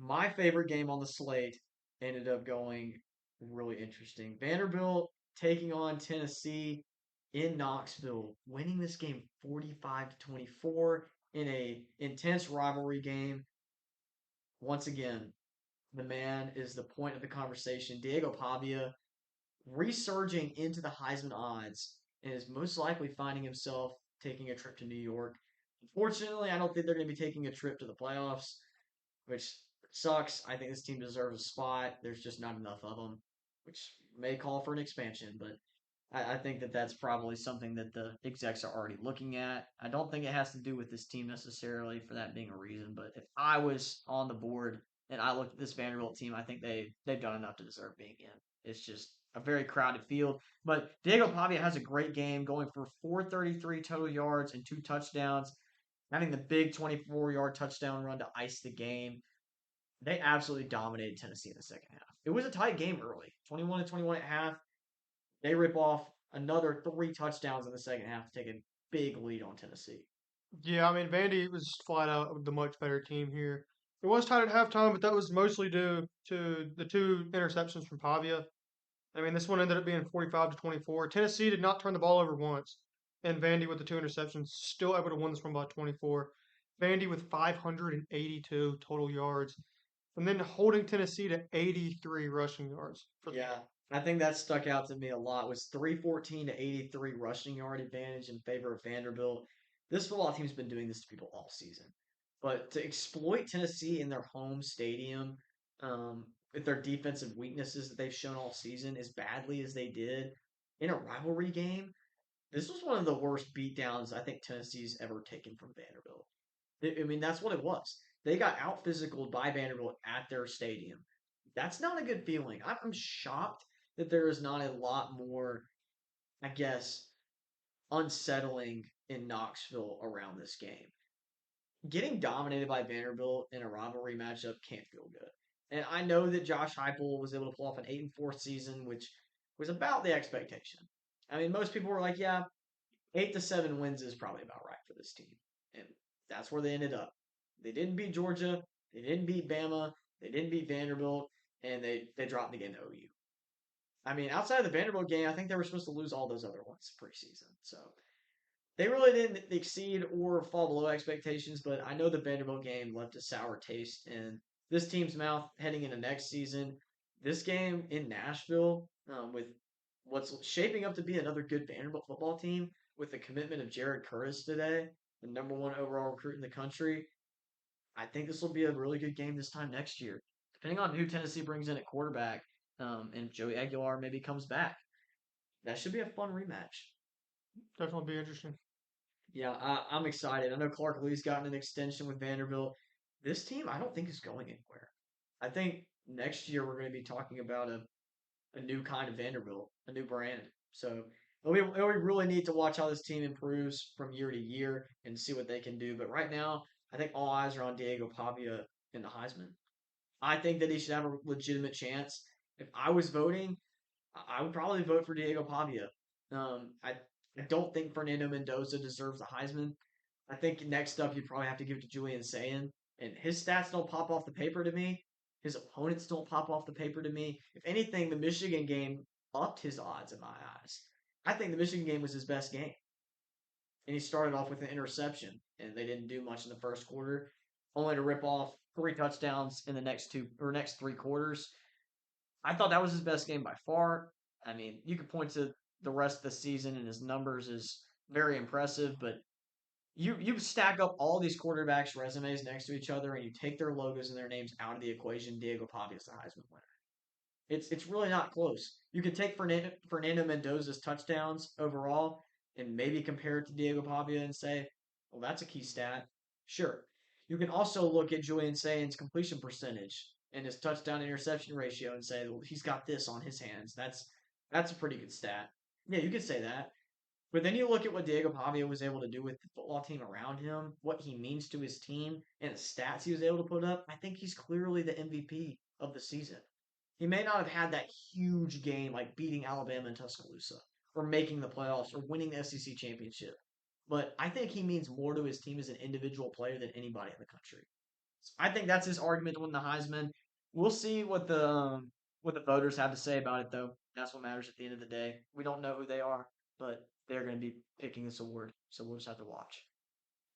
My favorite game on the slate ended up going really interesting. Vanderbilt taking on Tennessee in Knoxville, winning this game 45 to 24 in a intense rivalry game. Once again, the man is the point of the conversation. Diego Pavia resurging into the Heisman odds and is most likely finding himself taking a trip to New York. Unfortunately, I don't think they're going to be taking a trip to the playoffs, which sucks. I think this team deserves a spot. There's just not enough of them, which may call for an expansion, but I think that that's probably something that the execs are already looking at. I don't think it has to do with this team necessarily for that being a reason, but if I was on the board and I looked at this Vanderbilt team, I think they've done enough to deserve being in. It's just a very crowded field. But Diego Pavia has a great game, going for 433 total yards and 2 touchdowns, having the big 24-yard touchdown run to ice the game. They absolutely dominated Tennessee in the second half. It was a tight game early, 21 to 21 at half. They rip off another 3 touchdowns in the second half to take a big lead on Tennessee. Yeah, I mean, Vandy was flat out the much better team here. It was tied at halftime, but that was mostly due to the two interceptions from Pavia. I mean, this one ended up being 45 to 24. Tennessee did not turn the ball over once, and Vandy with the two interceptions still able to win this one by 24. Vandy with 582 total yards, and then holding Tennessee to 83 rushing yards for the game. Yeah, I think that stuck out to me a lot. Was 314 to 83 rushing yard advantage in favor of Vanderbilt. This football team's been doing this to people all season, but to exploit Tennessee in their home stadium, with their defensive weaknesses that they've shown all season as badly as they did in a rivalry game, this was one of the worst beatdowns I think Tennessee's ever taken from Vanderbilt. I mean, that's what it was. They got out physicaled by Vanderbilt at their stadium. That's not a good feeling. I'm shocked that there is not a lot more, I guess, unsettling in Knoxville around this game. Getting dominated by Vanderbilt in a rivalry matchup can't feel good. And I know that Josh Heupel was able to pull off an 8-4 season, which was about the expectation. I mean, most people were like, yeah, 8 to 7 wins is probably about right for this team. And that's where they ended up. They didn't beat Georgia, they didn't beat Bama, they didn't beat Vanderbilt, and they dropped the game to OU. I mean, outside of the Vanderbilt game, I think they were supposed to lose all those other ones preseason. So they really didn't exceed or fall below expectations, but I know the Vanderbilt game left a sour taste in this team's mouth heading into next season. This game in Nashville, with what's shaping up to be another good Vanderbilt football team, with the commitment of Jared Curtis today, the number one overall recruit in the country, I think this will be a really good game this time next year. Depending on who Tennessee brings in at quarterback, and Joey Aguilar maybe comes back, that should be a fun rematch. Definitely be interesting. Yeah, I'm excited. I know Clark Lee's gotten an extension with Vanderbilt. This team, I don't think is going anywhere. I think next year we're going to be talking about a new kind of Vanderbilt, a new brand. So it'll be really neat to watch how this team improves from year to year and see what they can do. But right now, I think all eyes are on Diego Pavia in the Heisman. I think that he should have a legitimate chance. If I was voting, I would probably vote for Diego Pavia. I don't think Fernando Mendoza deserves the Heisman. I think next up you'd probably have to give it to Julian Sayin, and his stats don't pop off the paper to me. His opponents don't pop off the paper to me. If anything, the Michigan game upped his odds in my eyes. I think the Michigan game was his best game, and he started off with an interception, and they didn't do much in the first quarter, only to rip off 3 touchdowns in the next 3 quarters. I thought that was his best game by far. I mean, you could point to the rest of the season and his numbers is very impressive, but you stack up all these quarterbacks' resumes next to each other and you take their logos and their names out of the equation, Diego Pavia is the Heisman winner. It's really not close. You could take Fernando Mendoza's touchdowns overall and maybe compare it to Diego Pavia and say, well, that's a key stat. Sure. You can also look at Julian Sayin's completion percentage and his touchdown interception ratio and say, well, he's got this on his hands. That's a pretty good stat. Yeah, you could say that. But then you look at what Diego Pavia was able to do with the football team around him, what he means to his team, and the stats he was able to put up. I think he's clearly the MVP of the season. He may not have had that huge game like beating Alabama and Tuscaloosa, or making the playoffs, or winning the SEC championship. But I think he means more to his team as an individual player than anybody in the country. I think that's his argument to win the Heisman. We'll see what the voters have to say about it, though. That's what matters at the end of the day. We don't know who they are, but they're going to be picking this award, so we'll just have to watch.